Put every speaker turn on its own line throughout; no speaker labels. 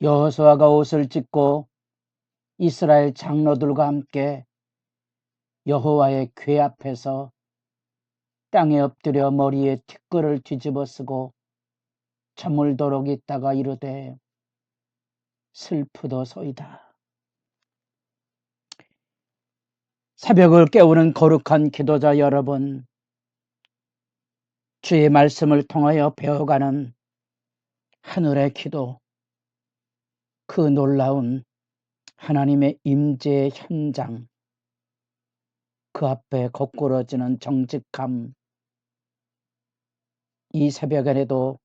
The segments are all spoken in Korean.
여호수아가 옷을 찢고 이스라엘 장로들과 함께 여호와의 궤 앞에서 땅에 엎드려 머리에 티끌을 뒤집어 쓰고 저물도록 있다가 이르되 슬프도소이다. 새벽을 깨우는 거룩한 기도자 여러분, 주의 말씀을 통하여 배워가는 하늘의 기도, 그 놀라운 하나님의 임재의 현장, 그 앞에 거꾸러지는 정직함, 이 새벽에도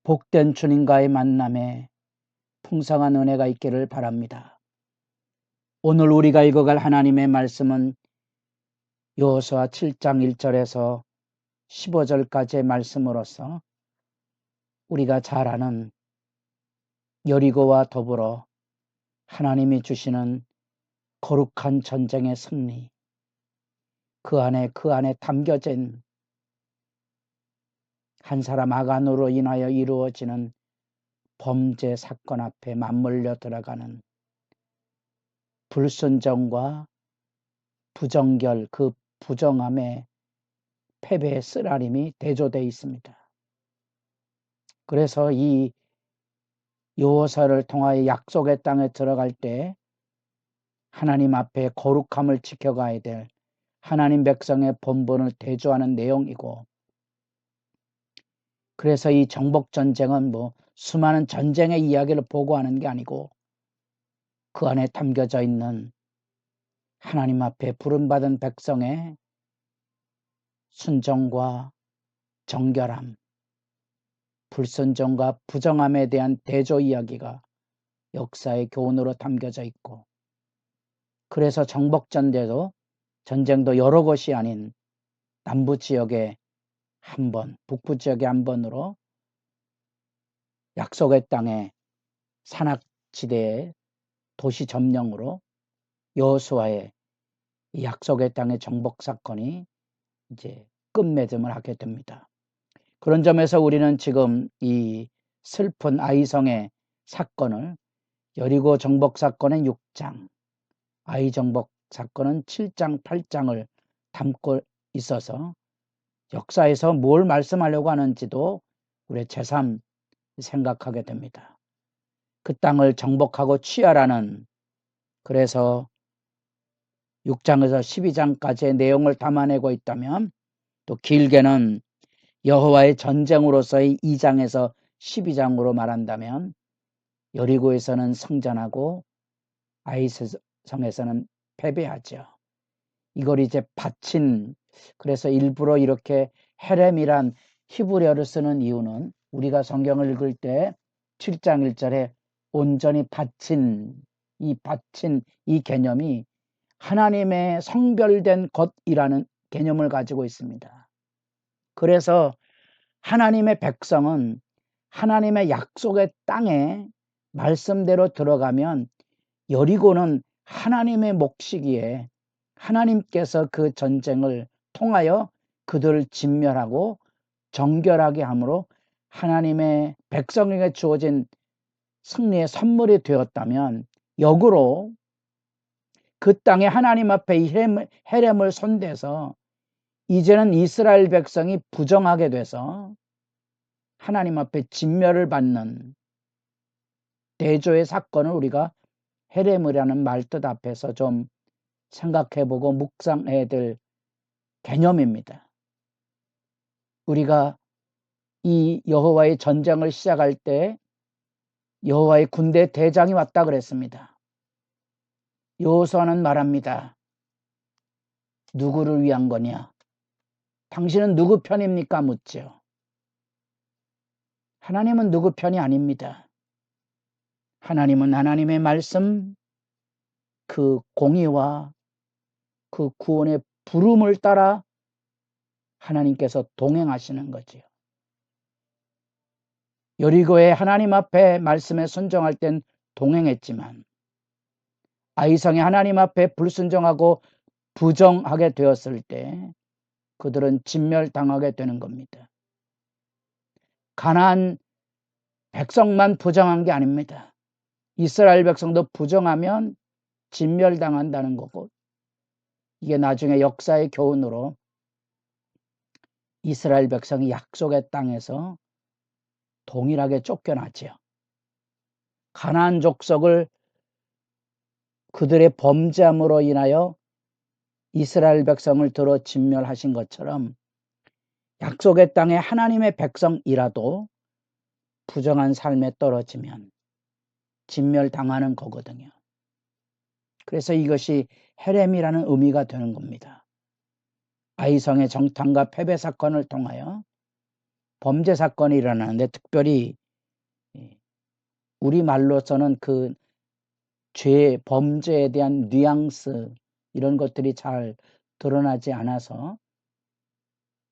복된 주님과의 만남에 풍성한 은혜가 있기를 바랍니다. 오늘 우리가 읽어갈 하나님의 말씀은 여호수아 7장 1절에서 15절까지의 말씀으로서 우리가 잘 아는 여리고와 더불어 하나님이 주시는 거룩한 전쟁의 승리, 그 안에 담겨진 한 사람 아간으로 인하여 이루어지는 범죄 사건 앞에 맞물려 들어가는 불순종과 부정결, 그 부정함의 패배의 쓰라림이 대조되어 있습니다. 그래서 이 여호수아를 통하여 약속의 땅에 들어갈 때 하나님 앞에 거룩함을 지켜가야 될 하나님 백성의 본분을 대조하는 내용이고, 그래서 이 정복전쟁은 수많은 전쟁의 이야기를 보고하는 게 아니고 그 안에 담겨져 있는 하나님 앞에 부름받은 백성의 순종과 정결함, 불순종과 부정함에 대한 대조 이야기가 역사의 교훈으로 담겨져 있고, 그래서 정복전쟁도 여러 곳이 아닌 남부 지역에 한 번, 북부 지역에 한 번으로 약속의 땅에 산악지대의 도시 점령으로 여호수아의 약속의 땅의 정복 사건이 이제 끝맺음을 하게 됩니다. 그런 점에서 우리는 지금 이 슬픈 아이성의 사건을 여리고 정복 사건의 6장, 아이 정복 사건은 7장, 8장을 담고 있어서 역사에서 뭘 말씀하려고 하는지도 우리 제3 생각하게 됩니다. 그 땅을 정복하고 취하라는, 그래서 6장에서 12장까지의 내용을 담아내고 있다면, 또 길게는 여호와의 전쟁으로서의 2장에서 12장으로 말한다면 여리고에서는 승전하고 아이성에서는 패배하죠. 이걸 이제 바친, 그래서 일부러 이렇게 헤렘이란 히브리어를 쓰는 이유는 우리가 성경을 읽을 때 7장 1절에 온전히 바친 이 개념이 하나님의 성별된 것이라는 개념을 가지고 있습니다. 그래서 하나님의 백성은 하나님의 약속의 땅에 말씀대로 들어가면 여리고는 하나님의 몫이기에 하나님께서 그 전쟁을 통하여 그들을 진멸하고 정결하게 함으로 하나님의 백성에게 주어진 승리의 선물이 되었다면, 역으로 그 땅에 하나님 앞에 헤렘을 손대서 이제는 이스라엘 백성이 부정하게 돼서 하나님 앞에 진멸을 받는 대조의 사건을 우리가 헤렘이라는 말뜻 앞에서 좀 생각해보고 묵상해야 될 개념입니다. 우리가 이 여호와의 전쟁을 시작할 때 여호와의 군대 대장이 왔다 그랬습니다. 여호수아는 말합니다. 누구를 위한 거냐? 당신은 누구 편입니까? 묻죠. 하나님은 누구 편이 아닙니다. 하나님은 하나님의 말씀, 그 공의와 그 구원의 부름을 따라 하나님께서 동행하시는 거지요. 여리고의 하나님 앞에 말씀에 순종할 땐 동행했지만 아이성의 하나님 앞에 불순종하고 부정하게 되었을 때 그들은 진멸당하게 되는 겁니다. 가나안 백성만 부정한 게 아닙니다. 이스라엘 백성도 부정하면 진멸당한다는 거고, 이게 나중에 역사의 교훈으로 이스라엘 백성이 약속의 땅에서 동일하게 쫓겨났지요. 가나안 족속을 그들의 범죄함으로 인하여 이스라엘 백성을 들어 진멸하신 것처럼 약속의 땅에 하나님의 백성이라도 부정한 삶에 떨어지면 진멸당하는 거거든요. 그래서 이것이 헤렘이라는 의미가 되는 겁니다. 아이성의 정탐과 패배 사건을 통하여 범죄 사건이 일어나는데, 특별히 우리말로서는 그 죄, 범죄에 대한 뉘앙스, 이런 것들이 잘 드러나지 않아서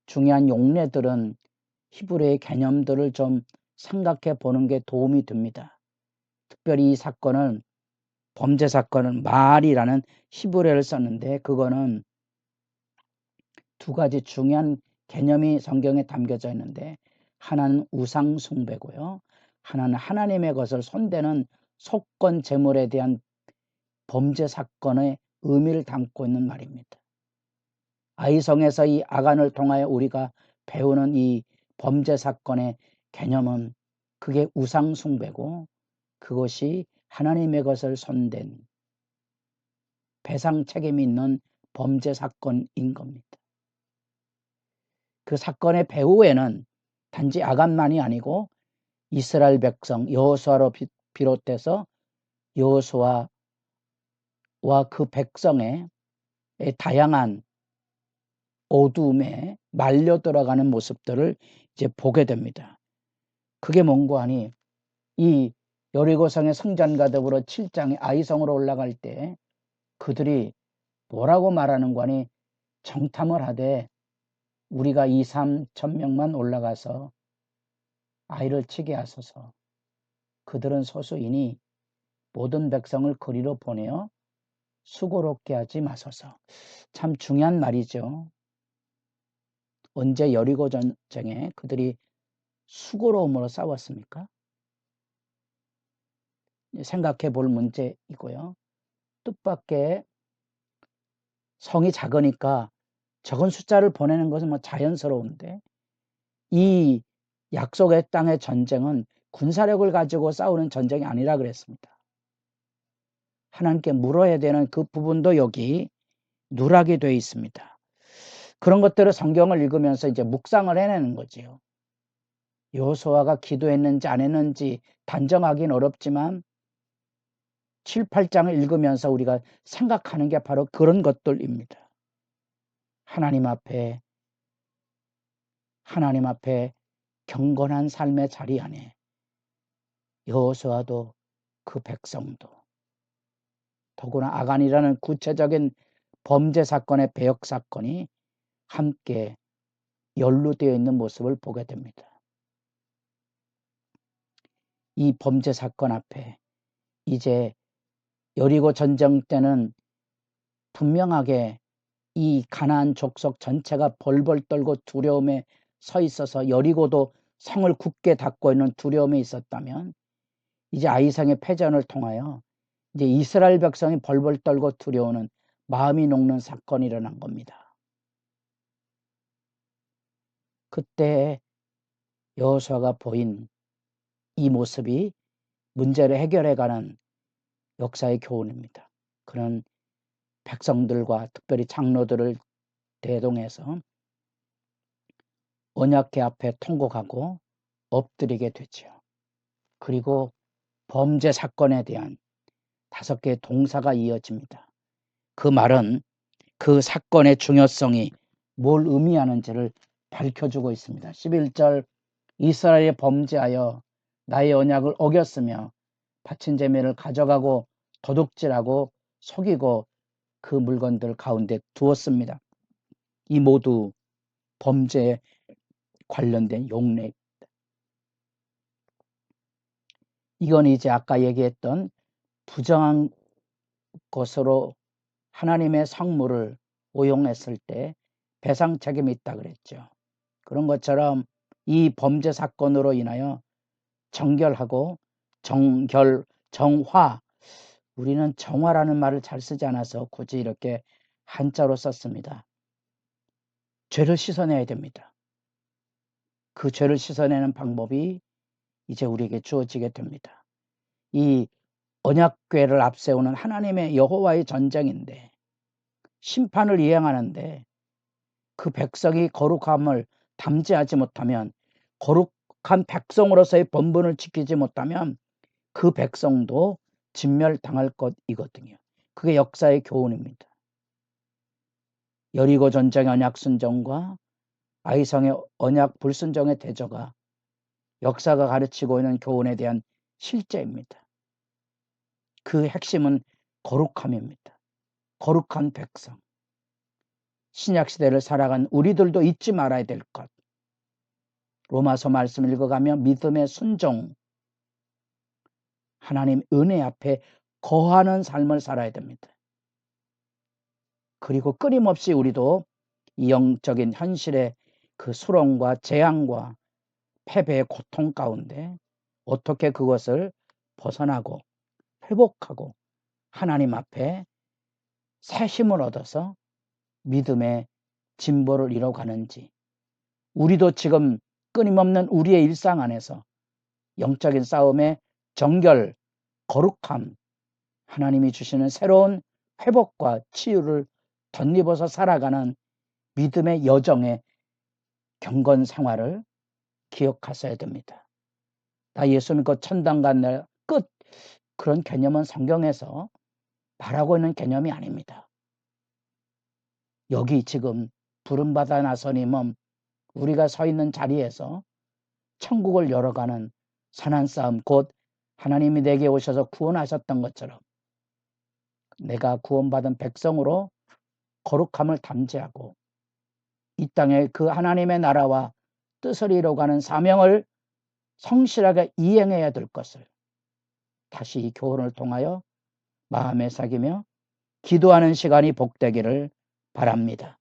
중요한 용례들은 히브리의 개념들을 좀 생각해 보는 게 도움이 됩니다. 특별히 이 사건은, 범죄 사건은 말이라는 히브리어를 썼는데, 그거는 두 가지 중요한 개념이 성경에 담겨져 있는데, 하나는 우상 숭배고요, 하나는 하나님의 것을 손대는 속건 제물에 대한 범죄 사건의 의미를 담고 있는 말입니다. 아이성에서 이 아간을 통하여 우리가 배우는 이 범죄 사건의 개념은, 그게 우상 숭배고 그것이 하나님의 것을 손댄 배상 책임이 있는 범죄 사건인 겁니다. 그 사건의 배후에는 단지 아간만이 아니고 이스라엘 백성 여호수아로 비롯해서 여호수아와 그 백성의 다양한 어두움에 말려 들어가는 모습들을 이제 보게 됩니다. 그게 뭔고 하니, 이 여리고성의 성전가덕으로 7장에 아이성으로 올라갈 때 그들이 뭐라고 말하는 거 하니, 정탐을 하되 우리가 2-3천 명만 올라가서 아이를 치게 하소서. 그들은 소수이니 모든 백성을 거리로 보내어 수고롭게 하지 마소서. 참 중요한 말이죠. 언제 여리고 전쟁에 그들이 수고로움으로 싸웠습니까? 생각해 볼 문제이고요. 뜻밖의 성이 작으니까 적은 숫자를 보내는 것은 뭐 자연스러운데, 이 약속의 땅의 전쟁은 군사력을 가지고 싸우는 전쟁이 아니라 그랬습니다. 하나님께 물어야 되는 그 부분도 여기 누락이 되어 있습니다. 그런 것들을 성경을 읽으면서 이제 묵상을 해내는 거지요. 여호수아가 기도했는지 안 했는지 단정하기는 어렵지만 7, 8장을 읽으면서 우리가 생각하는 게 바로 그런 것들입니다. 하나님 앞에 경건한 삶의 자리 안에 여호수아도 그 백성도, 더구나 아간이라는 구체적인 범죄 사건의 배역 사건이 함께 연루되어 있는 모습을 보게 됩니다. 이 범죄 사건 앞에 이제 여리고 전쟁 때는 분명하게 이 가나안 족속 전체가 벌벌 떨고 두려움에 서 있어서, 여리고도 성을 굳게 닫고 있는 두려움이 있었다면, 이제 아이성의 패전을 통하여 이제 이스라엘 백성이 벌벌 떨고 두려워하는 마음이 녹는 사건이 일어난 겁니다. 그때 여호수아가 보인 이 모습이 문제를 해결해가는 역사의 교훈입니다. 그런 백성들과 특별히 장로들을 대동해서 언약궤 앞에 통곡하고 엎드리게 되죠. 그리고 범죄 사건에 대한 5개의 동사가 이어집니다. 그 말은 그 사건의 중요성이 뭘 의미하는지를 밝혀주고 있습니다. 11절, 이스라엘이 범죄하여 나의 언약을 어겼으며 바친 제매를 가져가고 도둑질하고 속이고 그 물건들 가운데 두었습니다. 이 모두 범죄에 관련된 용례입니다. 이건 이제 아까 얘기했던 부정한 것으로 하나님의 성물을 오용했을 때 배상 책임이 있다 그랬죠. 그런 것처럼 이 범죄 사건으로 인하여 정결하고 정화. 우리는 정화라는 말을 잘 쓰지 않아서 굳이 이렇게 한자로 썼습니다. 죄를 씻어내야 됩니다. 그 죄를 씻어내는 방법이 이제 우리에게 주어지게 됩니다. 이 언약궤를 앞세우는 하나님의 여호와의 전쟁인데, 심판을 이행하는데 그 백성이 거룩함을 담지하지 못하면, 거룩한 백성으로서의 본분을 지키지 못하면 그 백성도 진멸당할 것이거든요. 그게 역사의 교훈입니다. 여리고 전쟁의 언약 순종과 아이성의 언약 불순종의 대조가 역사가 가르치고 있는 교훈에 대한 실제입니다. 그 핵심은 거룩함입니다. 거룩한 백성. 신약시대를 살아간 우리들도 잊지 말아야 될 것. 로마서 말씀 읽어가며 믿음의 순종, 하나님 은혜 앞에 거하는 삶을 살아야 됩니다. 그리고 끊임없이 우리도 이 영적인 현실의 그 수렁과 재앙과 패배의 고통 가운데 어떻게 그것을 벗어나고 회복하고 하나님 앞에 새 힘을 얻어서 믿음의 진보를 이뤄가는지, 우리도 지금 끊임없는 우리의 일상 안에서 영적인 싸움의 정결, 거룩함, 하나님이 주시는 새로운 회복과 치유를 덧입어서 살아가는 믿음의 여정의 경건 생활을 기억하셔야 됩니다. 나 예수 믿고 천당 간 날 끝, 그런 개념은 성경에서 말하고 있는 개념이 아닙니다. 여기 지금 부름받아 나서니 몸, 우리가 서 있는 자리에서 천국을 열어가는 선한 싸움, 곧 하나님이 내게 오셔서 구원하셨던 것처럼 내가 구원받은 백성으로 거룩함을 담지하고 이 땅에 그 하나님의 나라와 뜻을 이루어가는 사명을 성실하게 이행해야 될 것을 다시 이 교훈을 통하여 마음에 새기며 기도하는 시간이 복되기를 바랍니다.